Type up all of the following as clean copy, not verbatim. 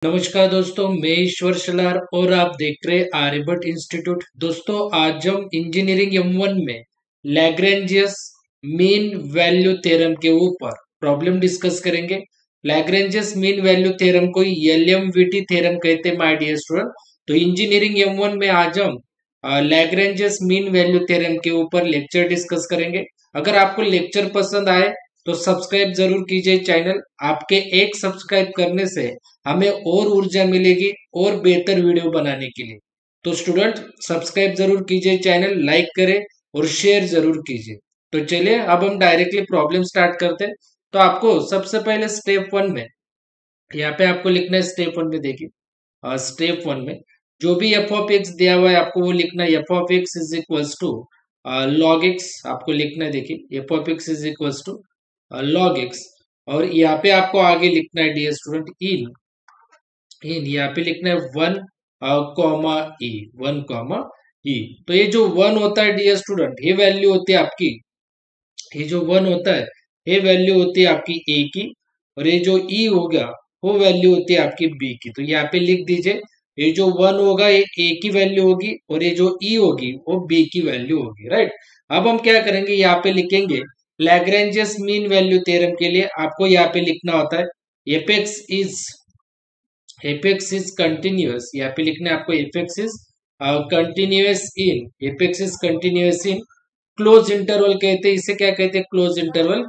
नमस्कार दोस्तों, मैं ईश्वर शलार और आप देख रहे आर्यभट्ट इंस्टीट्यूट। दोस्तों, आज हम इंजीनियरिंग M1 में लैग्रेंजियस मीन वैल्यू थ्योरम के ऊपर प्रॉब्लम डिस्कस करेंगे। लैग्रेंजियस मीन वैल्यू थ्योरम को LMVT थ्योरम कहते हैं माय डियर स्टूडेंट। तो इंजीनियरिंग M1 में आज हम लैग्रेंजियस मीन वैल्यू थ्योरम के ऊपर लेक्चर डिस्कस करेंगे। अगर आपको लेक्चर पसंद आए तो सब्सक्राइब जरूर कीजिए चैनल। आपके एक सब्सक्राइब करने से हमें और ऊर्जा मिलेगी और बेहतर वीडियो बनाने के लिए। तो स्टूडेंट, सब्सक्राइब जरूर कीजिए चैनल, लाइक करें और शेयर जरूर कीजिए। तो चलिए अब हम डायरेक्टली प्रॉब्लम स्टार्ट करते हैं। तो आपको सबसे पहले स्टेप 1 में यहाँ पे आपको लिखना है। स्टेप 1 में देखिए, स्टेप 1 में जो भी एफ ऑफ एक्स दिया हुआ है आपको वो लिखना है। F of x is equals to log x आपको लिखना है। देखिए, f of x is equals to log x. और यहाँ पे आपको आगे लिखना है डियर स्टूडेंट इन यहाँ पे लिखना है 1 कॉमा ई, 1 कॉमा ई। तो ये जो 1 होता है डियर स्टूडेंट, ये वैल्यू होती है आपकी, ये जो 1 होता है ये वैल्यू होती है आपकी ए की, और ये जो ई हो गया वो वैल्यू होती है आपकी बी की। तो यहाँ पे लिख दीजिए, ये जो 1 होगा ये ए की वैल्यू होगी और ये जो ई होगी वो बी की वैल्यू होगी, राइट। अब हम क्या करेंगे, यहाँ पे लिखेंगे लैग्रेंजियस मीन वैल्यू थ्योरम के लिए आपको यहाँ पे लिखना होता है एपेक्स इज कंटिन्यूअस। यहाँ पे लिखना है आपको apex is continuous in close interval कहते हैं इसे। क्या कहते हैं? क्लोज इंटरवल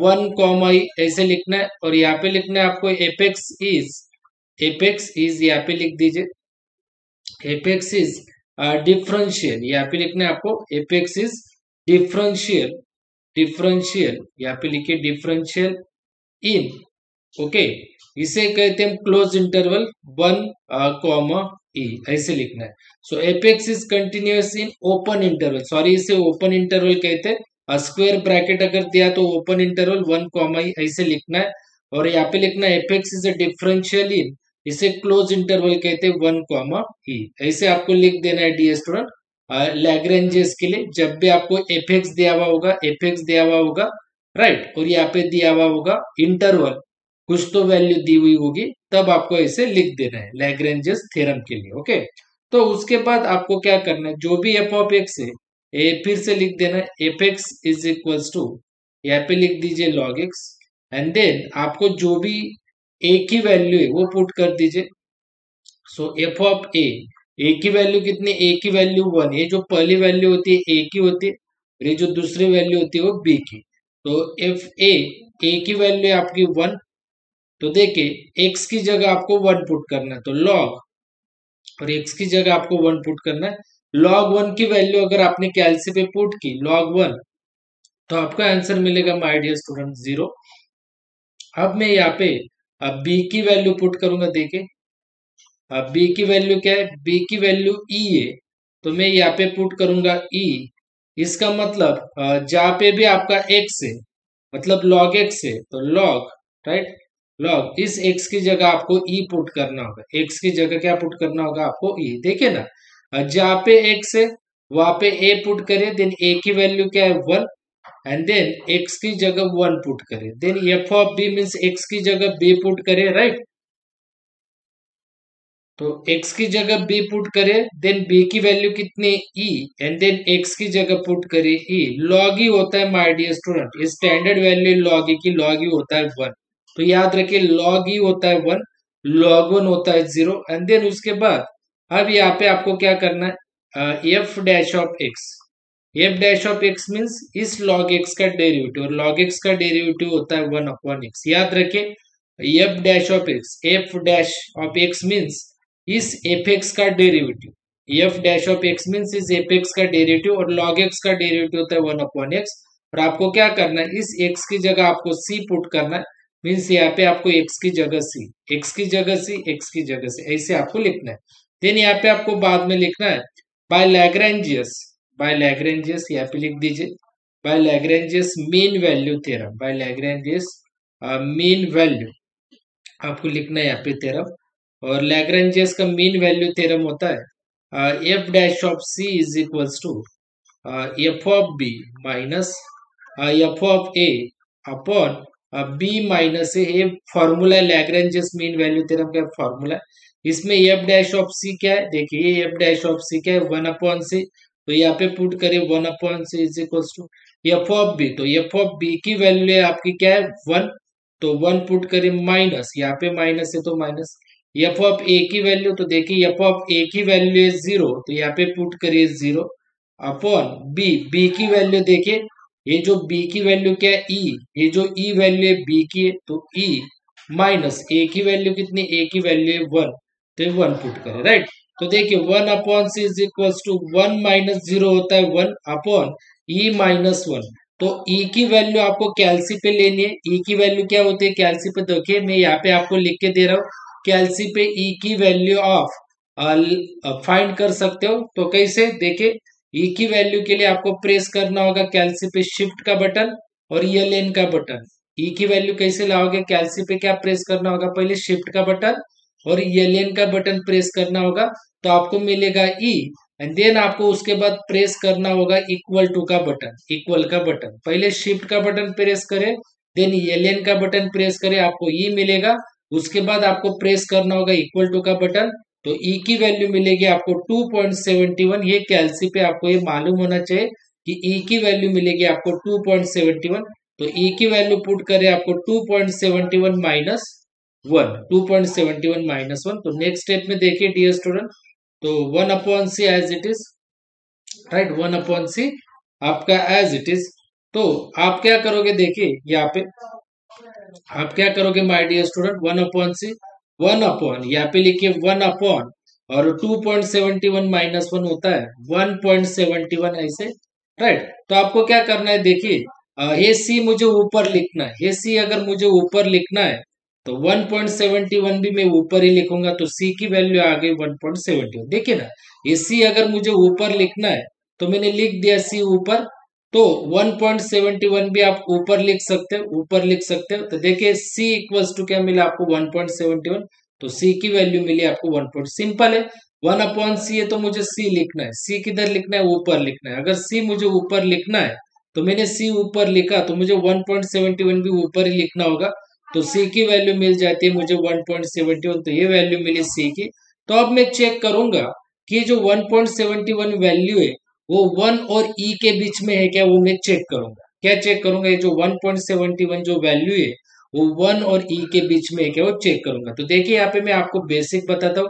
1 कॉमा ई ऐसे लिखना है। और यहाँ पे लिखना है आपको एपेक्स इज यहाँ पे लिख दीजिए एपेक्स इज डिफरेंशियल। यहाँ पे लिखना है आपको एपेक्स इज डिफरेंशियल यहाँ पे लिखिए डिफरेंशियल इन, ओके। इसे कहते हैं क्लोज इंटरवल 1 कॉमा ई ऐसे लिखना है। So f x is continuous in open interval, sorry इसे ओपन इंटरवल कहते हैं। स्क्वायर ब्रैकेट अगर दिया तो ओपन इंटरवल 1 कॉमा ई ऐसे लिखना है। और यहाँ पे लिखना है एपेक्स इज अ डिफरेंशियल इन, इसे क्लोज इंटरवल कहते हैं 1 कॉमा ई ऐसे आपको लिख देना है डियर स्टूडेंट। लैग्रेंजियस के लिए जब भी आपको एपेक्स दिया हुआ होगा, राइट, और यहाँ पे दिया हुआ होगा इंटरवल, कुछ तो वैल्यू दी हुई होगी, तब आपको इसे लिख देना है लैग्रेंजियस थ्योरम के लिए, ओके। तो उसके बाद आपको क्या करना है, जो भी एफ ऑफ एक्स है फिर से लिख देना है f x is equals to, यहाँ पे लिख दीजिए लॉग एक्स। एंड देन आपको जो भी ए की वैल्यू है वो पुट कर दीजिए। सो एफ ऑफ ए की वैल्यू कितनी? ए की वैल्यू 1। ये जो पहली वैल्यू होती है ए की होती है, और ये जो दूसरी वैल्यू होती है वो बी की। तो एफ ए की वैल्यू है आपकी 1। तो देखिए x की जगह आपको 1 पुट करना है, तो log, और x की जगह आपको 1 पुट करना है। log 1 की वैल्यू अगर आपने कैलसी पे पुट की log 1, तो आपका आंसर मिलेगा माय डियर स्टूडेंट 0। अब मैं यहाँ पे अब b की वैल्यू पुट करूंगा। देखिए अब b की वैल्यू क्या है? b की वैल्यू e है, तो मैं यहाँ पे पुट करूंगा e। इसका मतलब जहाँ पे भी आपका x है, मतलब log x है, तो log, राइट, लॉग इस x की जगह आपको e पुट करना होगा। x की जगह क्या पुट करना होगा आपको? e। देखिए ना, जहाँ पे x है वहां पे a पुट करे, देन a की वैल्यू क्या है? 1। एंड देन x की जगह 1 पुट करे, then f of b means x की जगह b पुट करे, राइट। तो x की जगह b पुट करे, देन b की वैल्यू कितनी? e। एंड देन x की जगह पुट करे e। log e होता है my dear student, standard value log e की, log e होता है 1। तो याद रखिए log e होता है 1, log 1 होता है 0। एंड देन उसके बाद अब यहाँ पे आपको क्या करना है? F dash of x, f dash of x means इस log x का डेरिवेटिव, और log x का डेरिवेटिव होता है 1 अपॉन x। याद रखिए F dash of x, f dash of x means इस एफ एक्स का derivative, F dash of x means इस एफ एक्स का डेरिवेटिव, और log x का डेरिवेटिव होता है 1 अपॉन x। और आपको क्या करना है, इस x की जगह आपको c पुट करना है, मीन्स यहाँ पे आपको x की जगह c, x की जगह c, x की जगह c ऐसे आपको लिखना है। देन यहाँ पे आपको बाद में लिखना है बाय लैग्रेंजियस, यहाँ पे लिख दीजिए by Lagrange's mean value theorem, by Lagrange's mean value आपको लिखना है यहाँ पे थ्योरम। और लैग्रेंजियस का मीन वैल्यू थ्योरम होता है f dash of c is equals to f of b minus f of a upon b minus a, ये फॉर्मूला है लैग्रेंजेस मीन वैल्यू थ्योरम का फॉर्मूला है। इसमें एफ डैश ऑफ सी क्या है, देखिए एफ डैश ऑफ सी क्या है, 1/c। तो यहाँ पे पुट करिए 1/c is equal to f of b, तो एफ ऑफ बी की वैल्यू है आपकी क्या है 1, तो 1 पुट करिए माइनस, यहाँ पे माइनस है तो माइनस। एफ ऑफ ए की वैल्यू, तो देखिए एफ ऑफ ए की वैल्यू है 0, तो यहाँ पे पुट करिए 0 अपॉन बी, बी की वैल्यू देखिए, ये जो बी की वैल्यू क्या है ई, ये जो ई वैल्यू है बी की है, तो ई माइनस ए की वैल्यू कितनी, ए की वैल्यू है 1, तो 1 पुट करें, राइट। तो देखिए 1/c is equal to 1 minus 0 होता है 1 अपॉन ई माइनस 1। तो ई की वैल्यू आपको कैलसी पे लेनी है, ई की वैल्यू क्या होती है कैलसी पे, देखिए मैं यहाँ पे आपको लिख के दे रहा हूँ, कैलसी पे ई की वैल्यू ऑफ फाइंड कर सकते हो। तो कैसे, देखिए ई की वैल्यू के लिए आपको प्रेस करना होगा कैलसी पे शिफ्ट का बटन और एल का बटन। ई की वैल्यू कैसे लाओगे, कैलसी पे क्या प्रेस करना होगा, पहले शिफ्ट का बटन और एल का बटन प्रेस करना होगा, तो आपको मिलेगा ई, एंड देन आपको उसके बाद प्रेस करना होगा इक्वल टू का बटन, इक्वल का बटन, पहले शिफ्ट का बटन प्रेस करें, देन एल का बटन प्रेस करें, आपको ई मिलेगा। उसके बाद आपको प्रेस करना होगा इक्वल टू का बटन, तो ई की वैल्यू मिलेगी आपको 2.71। ये कैलसी पे आपको ये मालूम होना चाहिए कि ई की वैल्यू मिलेगी आपको 2.71। तो ई की वैल्यू पुट करें आपको 2.71 माइनस 1, 2.71 माइनस 1। तो नेक्स्ट स्टेप में देखिए डियर स्टूडेंट, तो 1/c as it is, right, 1/c आपका एज इट इज। तो आप क्या करोगे, देखिए यहाँ पे आप क्या करोगे my dear student, 1/c, 1 upon, यहाँ पे लिखिए 1 अपॉन और 2.71 माइनस 1 होता है 1.71 ऐसे, राइट। तो आपको क्या करना है, देखिए ये सी मुझे ऊपर लिखना है, ये सी अगर मुझे ऊपर लिखना है तो 1.71 भी मैं ऊपर ही लिखूंगा, तो सी की वैल्यू आ गई 1.71। देखिए ना, ये सी अगर मुझे ऊपर लिखना है तो मैंने लिख दिया सी ऊपर, तो 1.71 भी आप ऊपर लिख सकते हो, ऊपर लिख सकते हो। तो देखिए c इक्वल्स टू क्या मिला आपको 1.71, तो c की वैल्यू मिली आपको 1. सिंपल है, 1/c है तो मुझे c लिखना है, c किधर लिखना है, ऊपर लिखना है। अगर c मुझे ऊपर लिखना है तो मैंने c ऊपर लिखा, तो मुझे 1.71 भी ऊपर ही लिखना होगा, तो c की वैल्यू मिल जाती है मुझे 1.71, तो ये वैल्यू मिली c की। तो अब मैं चेक करूंगा कि जो 1.71 वैल्यू है वो 1 और ई के बीच में है क्या, वो मैं चेक करूंगा। क्या चेक करूंगा, ये जो 1.71 जो वैल्यू है वो 1 और ई के बीच में है क्या, वो चेक करूंगा। तो देखिए यहाँ पे मैं आपको बेसिक बताता हूँ,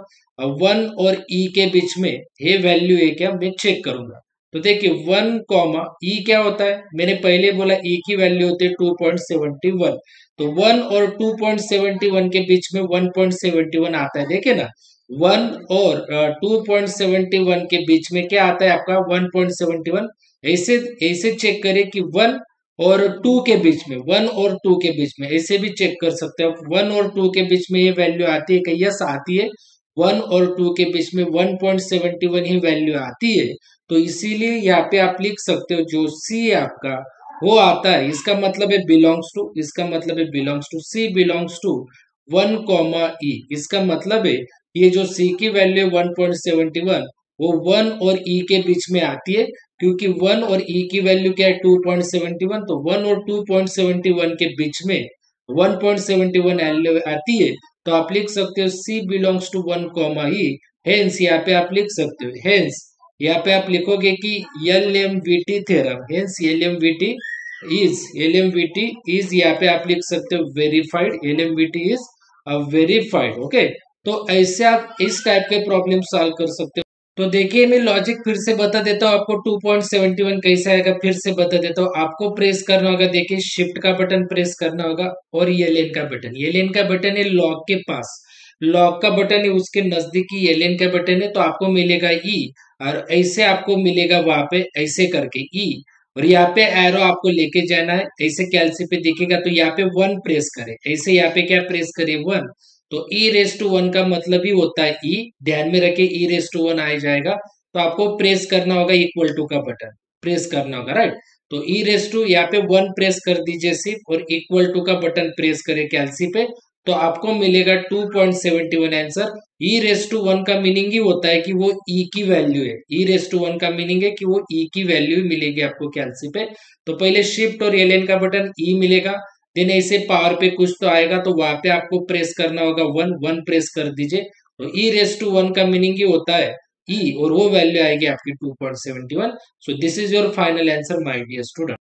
1 और ई के बीच में ये वैल्यू है क्या, मैं चेक करूंगा। तो देखिए 1 कॉमा ई क्या होता है, मैंने पहले बोला ई की वैल्यू होती है 2.71, तो 1 और 2.71 के बीच में 1.71 आता है, देखिए ना 1 और 2.71 के बीच में क्या आता है आपका 1.71। ऐसे ऐसे चेक करें कि 1 और 2 के बीच में, 1 और 2 के बीच में ऐसे भी चेक कर सकते हो, 1 और 2 के बीच में ये वैल्यू आती है कि यस आती है, 1 और 2 के बीच में 1.71 ही वैल्यू आती है। तो इसीलिए यहाँ पे आप लिख सकते हो जो सी है आपका वो आता है, इसका मतलब है बिलोंग्स टू, इसका मतलब है belongs to, c belongs to 1 comma e, इसका मतलब है ये जो c की वैल्यू 1.71 वो 1 और e के बीच में आती है, क्योंकि 1 और e की वैल्यू क्या है 2.71, तो 1 और 2.71 के बीच में 1.71 वैल्यू आती है। तो आप लिख सकते हो c belongs to 1 comma e, hence यहाँ पे आप लिख सकते हो, हेंस यहाँ पे आप लिखोगे कि LMVT theorem, hence LMVT is यहाँ पे आप लिख सकते हो verified, LMVT is verified, okay. तो ऐसे आप इस टाइप के प्रॉब्लम सॉल्व कर सकते हो। तो देखिए मैं लॉजिक फिर से बता देता हूँ आपको, 2.71 कैसा आएगा फिर से बता देता हूँ। आपको प्रेस करना होगा, देखिए शिफ्ट का बटन प्रेस करना होगा और एल का बटन, एल का बटन है लॉक के पास, लॉक का बटन है उसके नजदीकी एल का बटन है, तो आपको मिलेगा ई, और ऐसे आपको मिलेगा वहां पे ऐसे करके ई, और यहाँ पे एरो आपको लेके जाना है, ऐसे कैलसी पे दिखेगा तो यहाँ पे 1 प्रेस करें, ऐसे यहाँ पे क्या प्रेस करें 1, तो ई रेस टू 1 का मतलब ही होता है ई, ध्यान में रखे ई रेस टू 1 आ जाएगा, तो आपको प्रेस करना होगा इक्वल टू का बटन, प्रेस करना होगा, राइट। तो ई रेस टू यहाँ पे 1 प्रेस कर दीजिए सिर्फ, और इक्वल टू का बटन प्रेस करें कैलसी पे, तो आपको मिलेगा 2.71 आंसर। ई रेस टू 1 का मीनिंग ही होता है कि वो ई की वैल्यू है, ई रेस टू 1 का मीनिंग है कि वो ई की वैल्यू मिलेगी आपको कैलसी पे। तो पहले शिफ्ट और एल का बटन ई मिलेगा, देन ऐसे पावर पे कुछ तो आएगा, तो वहां पे आपको प्रेस करना होगा 1 प्रेस कर दीजिए। तो e⁻1 का मीनिंग ही होता है ई, और वो वैल्यू आएगी आपकी 2.71। So this is your final answer my dear student.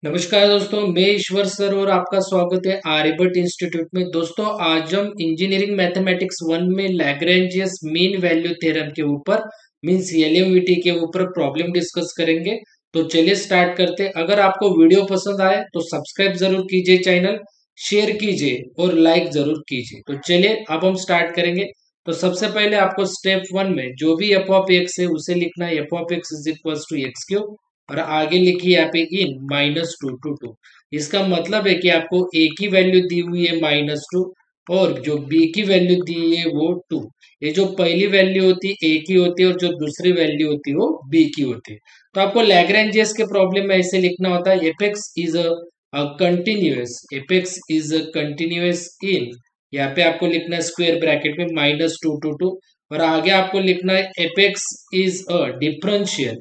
नमस्कार दोस्तों, मैं ईश्वर सर और आपका स्वागत है आर्यभट्ट इंस्टीट्यूट में। दोस्तों आज हम इंजीनियरिंग मैथमेटिक्स 1 में लैग्रेंजियस मीन वैल्यू थ्योरम के ऊपर मींस एलएमवीटी के ऊपर प्रॉब्लम डिस्कस करेंगे। तो चलिए स्टार्ट करते हैं। अगर आपको वीडियो पसंद आए तो सब्सक्राइब जरूर कीजिए चैनल, शेयर कीजिए और लाइक जरूर कीजिए। तो चलिए अब हम स्टार्ट करेंगे। तो सबसे पहले आपको स्टेप 1 में जो भी एफ ऑफ एक्स है उसे लिखना है, f of x is equal to x cube, और आगे लिखिए यहाँ पे इन -2 to 2। इसका मतलब है कि आपको ए की वैल्यू दी हुई है -2 और जो बी की वैल्यू दी है वो 2। ये जो पहली वैल्यू होती है ए की होती है और जो दूसरी वैल्यू होती है वो बी की होती है। तो आपको लैग्रेंजियस के प्रॉब्लम में ऐसे लिखना होता है, f x is a continuous, f x is a continuous in, यहाँ पे आपको लिखना है स्क्वायर ब्रैकेट में -2 to 2, और आगे आपको लिखना है f x is a differential,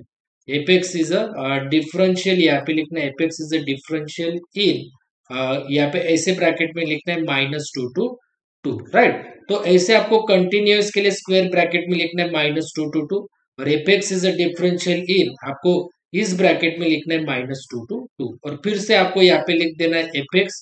apex is a differential, यहाँ पे लिखना है एपेक्स इज अ डिफरेंशियल इन, यहाँ पे ऐसे ब्रैकेट में लिखना है -2 to 2, राइट। तो ऐसे आपको कंटिन्यूअस के लिए स्क्वायर ब्रैकेट में लिखना है -2 to 2, और एपेक्स इज अ डिफरेंशियल इन आपको इस ब्रैकेट में लिखना है -2 to 2, और फिर से आपको यहाँ पे लिख देना है f x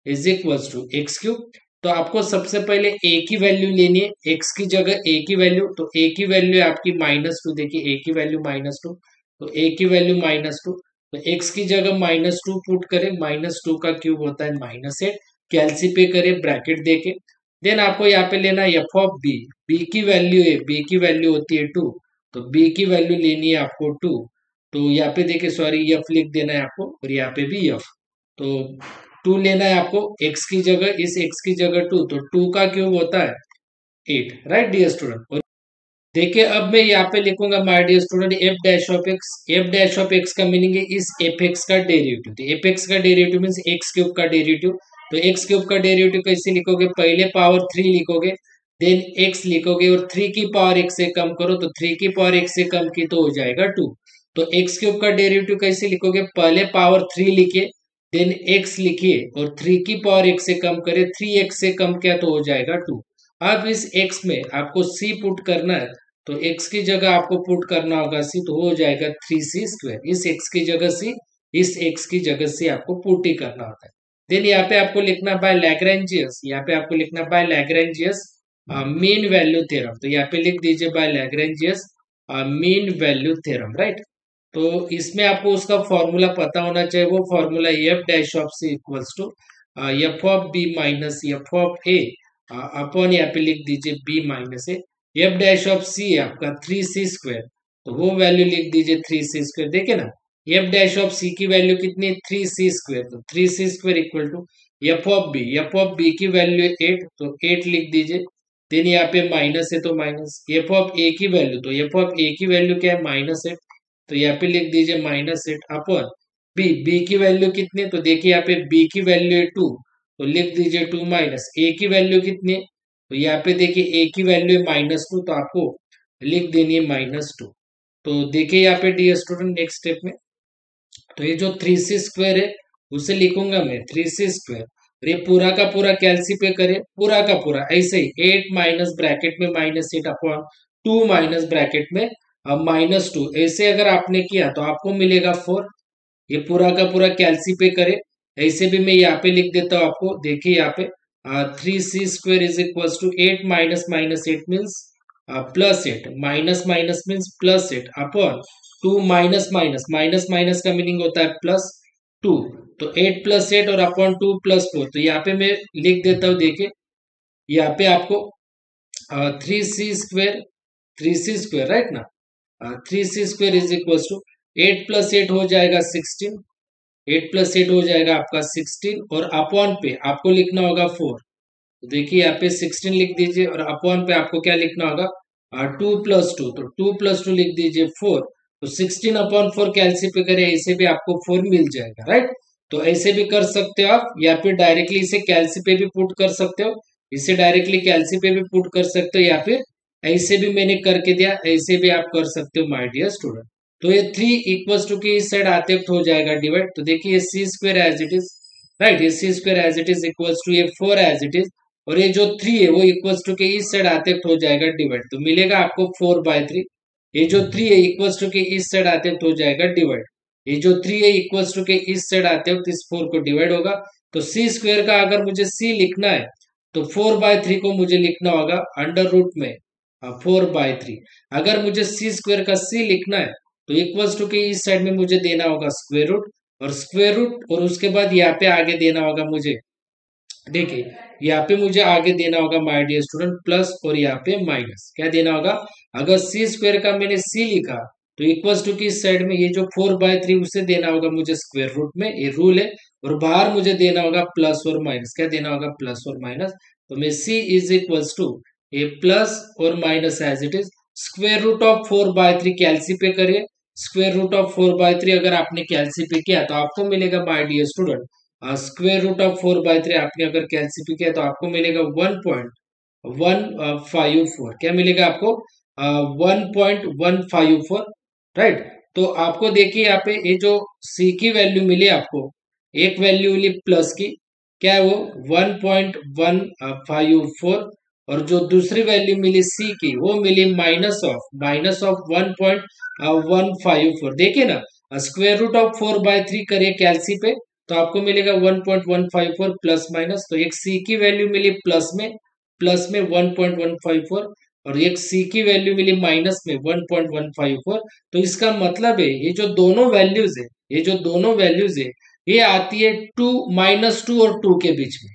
is equal to x cube. तो आपको सबसे पहले ए की वैल्यू लेनी है, एक्स की जगह ए की वैल्यू, तो ए की वैल्यू आपकी -2, देखिए ए की वैल्यू -2, तो ए की वैल्यू -2, तो एक्स की जगह -2 पुट करें, -2 का क्यूब होता है -8, कैलसी पे करें ब्रैकेट देके। देन आपको यहाँ पे लेना है एफ ऑफ बी, बी की वैल्यू है, बी की वैल्यू होती है 2, तो बी की वैल्यू लेनी है आपको 2। तो यहाँ पे देखिए सॉरी एफ लिख देना है आपको, और यहाँ पे भी एफ, तो 2 लेना है आपको एक्स की जगह, इस एक्स की जगह 2, तो 2 का क्यूब होता है 8, राइट डियर स्टूडेंट। देखिए अब मैं यहाँ पे लिखूंगा my dear student f dash of x, f dash of x का मीनिंग है इस एफ एक्स का डेरिवेटिव, तो एफ एक्स का डेरिवेटिव मीन्स एक्स क्यूब का डेरिवेटिव। तो एक्स क्यूब का डेरिवेटिव कैसे लिखोगे, पहले पावर 3 लिखोगे, देन एक्स लिखोगे, और 3 की पावर एक्स से कम करो, तो 3 की पावर एक्स से कम की तो हो जाएगा 2। तो एक्स क्यूब का डेरिवेटिव कैसे लिखोगे, पहले पावर 3 लिखिए, देन एक्स लिखिए, और 3 की पावर एक्स से कम करे, 3x से कम क्या तो हो जाएगा 2। अब इस x में आपको c पुट करना है, तो x की जगह आपको पुट करना होगा c, तो हो जाएगा 3c²। इस x की जगह c, इस x की जगह c आपको पुट ही करना होता है। देन यहाँ पे आपको लिखना बाय लैग्रेंजियस, यहाँ पे आपको लिखना by Lagrange's mean value theorem, तो यहाँ पे लिख दीजिए by Lagrange's mean value theorem, right. तो इसमें आपको उसका फॉर्मूला पता होना चाहिए, वो formula f dash of c equals to f of b minus f of a upon, यहाँ पे लिख दीजिए b minus a, f dash of c है आपका 3c², तो वो वैल्यू लिख दीजिए 3c²। देखिए ना, एफ डैश ऑफ सी की वैल्यू कितनी, 3c², तो 3c² equal to f of b, f of b की वैल्यू है 8, तो 8 लिख दीजिए। देन यहाँ पे माइनस है तो माइनस, एफ ऑफ ए की वैल्यू, तो एफ ऑफ ए की वैल्यू क्या है -8, तो यहाँ पे लिख दीजिए -8 अपॉन बी, बी की वैल्यू कितनी है, तो देखिए यहाँ पे बी की वैल्यू है 2, तो लिख दीजिए 2 माइनस ए की वैल्यू कितनी है, तो यहाँ पे देखिए ए की वैल्यू है -2, तो आपको लिख देनी है -2। तो देखिए यहाँ पे डियर स्टूडेंट नेक्स्ट स्टेप में, तो ये जो 3c² है उसे लिखूंगा मैं 3c², ये पूरा का पूरा कैलसी पे करे, पूरा का पूरा ऐसे ही 8 माइनस ब्रैकेट में -8 अपॉन 2 माइनस ब्रैकेट में -2, ऐसे अगर आपने किया तो आपको मिलेगा 4। ये पूरा का पूरा कैलसी पे करे, ऐसे भी मैं यहाँ पे लिख देता हूँ आपको, देखिए यहाँ पे 3c² is equal to 8 minus -8 means +8, minus minus means +8 upon 2 minus minus, minus minus का मीनिंग होता है +2, तो 8 + 8 और अपॉन 2 + 4, तो यहाँ पे मैं लिख देता हूँ, देखिए यहाँ पे आपको 3c², 3c² राइट ना, 3c² इज इक्वल टू 8 + 8 हो जाएगा 16, 8 + 8 हो जाएगा आपका 16, और अपॉन पे आपको लिखना होगा 4, तो देखिए यहाँ पे 16 लिख दीजिए, और अपॉन पे आपको क्या लिखना होगा 2 + 2, तो 2 + 2 लिख दीजिए 4, तो 16 अपॉन 4 कैलसी पे करें, ऐसे भी आपको 4 मिल जाएगा, राइट। तो ऐसे भी कर सकते हो आप, या फिर डायरेक्टली इसे कैलसी पे भी पुट कर सकते हो, इसे डायरेक्टली कैलसी पे भी पुट कर सकते हो, या फिर ऐसे भी मैंने करके दिया, ऐसे भी आप कर सकते हो माय डियर स्टूडेंट। तो ये 3 इक्वल्स टू की इस साइड आते वक्त हो जाएगा डिवाइड, तो देखिए c² as it is, right. ये c square as it is equals to ये 4 एज इट इज, और ये जो 3 है वो इक्वल्स टू के इस साइड आते वक्त हो जाएगा डिवाइड, तो मिलेगा आपको 4/3। ये जो 3 है इक्वल्स टू के इस साइड आते वक्त हो जाएगा डिवाइड, ये जो 3 है इक्वल्स टू के इस साइड आते वक्त इस 4 को डिवाइड होगा। तो सी स्क्वायर का अगर मुझे सी लिखना है तो 4/3 को मुझे लिखना होगा अंडर रूट में 4/3। अगर मुझे सी स्क्वायर का सी लिखना है तो इक्वल्स टू के इस साइड में मुझे देना होगा स्क्वायर रूट, और स्क्वायर रूट और उसके बाद यहाँ पे आगे देना होगा मुझे, देखिए यहाँ पे मुझे आगे देना होगा माय डियर स्टूडेंट प्लस, और यहाँ पे माइनस क्या देना होगा। अगर सी स्क्वायर का मैंने सी लिखा तो इक्वल्स टू की इस साइड में ये जो 4/3 उसे देना होगा मुझे स्क्वायर रूट में, ये रूल है। और बाहर मुझे देना होगा प्लस और माइनस, क्या देना होगा प्लस और माइनस। तो मैं c is equals to a plus और minus as it is square root of 4/3 कैलसी पे करिए। स्क्वायर रूट ऑफ 4/3 अगर आपने कैलसी पे किया तो आपको मिलेगा my dear student square root of 4/3 आपने अगर कैलसीपी किया तो आपको मिलेगा 1.154, क्या मिलेगा आपको 1.154, राइट। तो आपको देखिए यहाँ पे ये जो सी की वैल्यू मिली आपको, एक वैल्यू मिली प्लस की, क्या है वो 1.154, और जो दूसरी वैल्यू मिली सी की वो मिली माइनस ऑफ 1.154। देखिए ना, स्क्वायर रूट ऑफ 4/3 करिए कैलसी पे तो आपको मिलेगा 1.154 प्लस माइनस, तो एक सी की वैल्यू मिली प्लस में 1.154, और एक सी की वैल्यू मिली माइनस में 1.154। तो इसका मतलब है ये जो दोनों वैल्यूज है, ये जो दोनों वैल्यूज है ये आती है -2 और 2 के बीच में।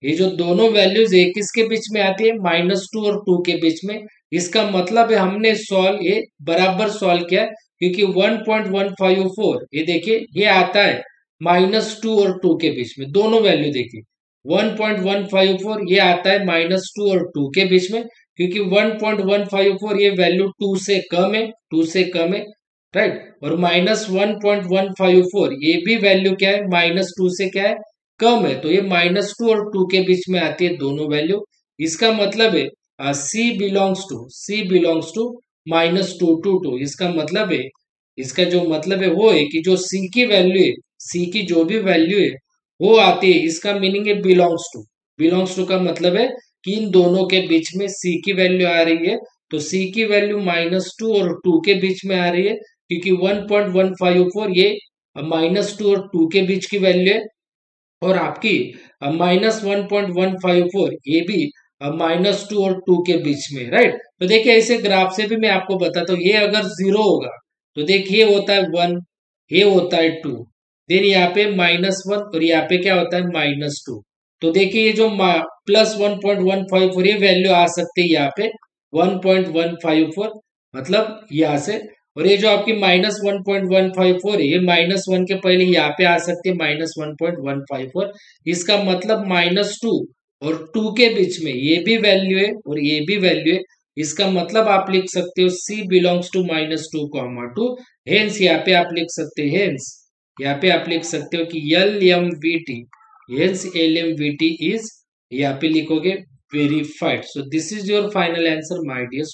ये जो दोनों वैल्यूज है किसके बीच में आती है, -2 और 2 के बीच में। इसका मतलब है हमने सॉल्व ये बराबर सॉल्व किया, क्योंकि 1.154 ये देखिए ये आता है -2 और 2 के बीच में, दोनों वैल्यू देखिए 1.154 ये आता है -2 और 2 के बीच में, क्योंकि 1.154 ये वैल्यू 2 से कम है, 2 से कम है, राइट। और -1.154 ये भी वैल्यू क्या है, -2 से क्या है, कम है। तो ये -2 और 2 के बीच में आती है दोनों वैल्यू। इसका मतलब है सी बिलोंग्स टू -2 to 2। इसका मतलब है, इसका जो मतलब है वो है कि जो सी की वैल्यू है, सी की जो भी वैल्यू है वो आती है, इसका मीनिंग है बिलोंग्स टू का मतलब है कि इन दोनों के बीच में सी की वैल्यू आ रही है। तो सी की वैल्यू -2 और 2 के बीच में आ रही है, क्योंकि 1.154 ये -2 और 2 के बीच की वैल्यू है, और आपकी -1.154 ये भी -2 और 2 के बीच में, राइट। तो देखिए ऐसे ग्राफ से भी मैं आपको बताता हूँ, ये अगर 0 होगा तो देखिए होता है 1, ये होता है 2, देन यहाँ पे -1 और यहाँ पे क्या होता है -2। तो देखिए ये जो +1.154 ये वैल्यू आ सकती है यहाँ पे 1.154, मतलब यहाँ से। और ये जो आपकी -1.154 है ये -1 के पहले यहाँ पे आ सकती है -1.154। इसका मतलब -2 और 2 के बीच में ये भी वैल्यू है और ये भी वैल्यू है। इसका मतलब आप लिख सकते हो C बिलोंग्स टू -2, 2। हेंस यहाँ पे आप लिख सकते हैं, हेंस यहाँ पे आप लिख सकते हो कि LMVT, हेंस LMVT इज, यहाँ पे लिखोगे verified. So this is your final answer my dear.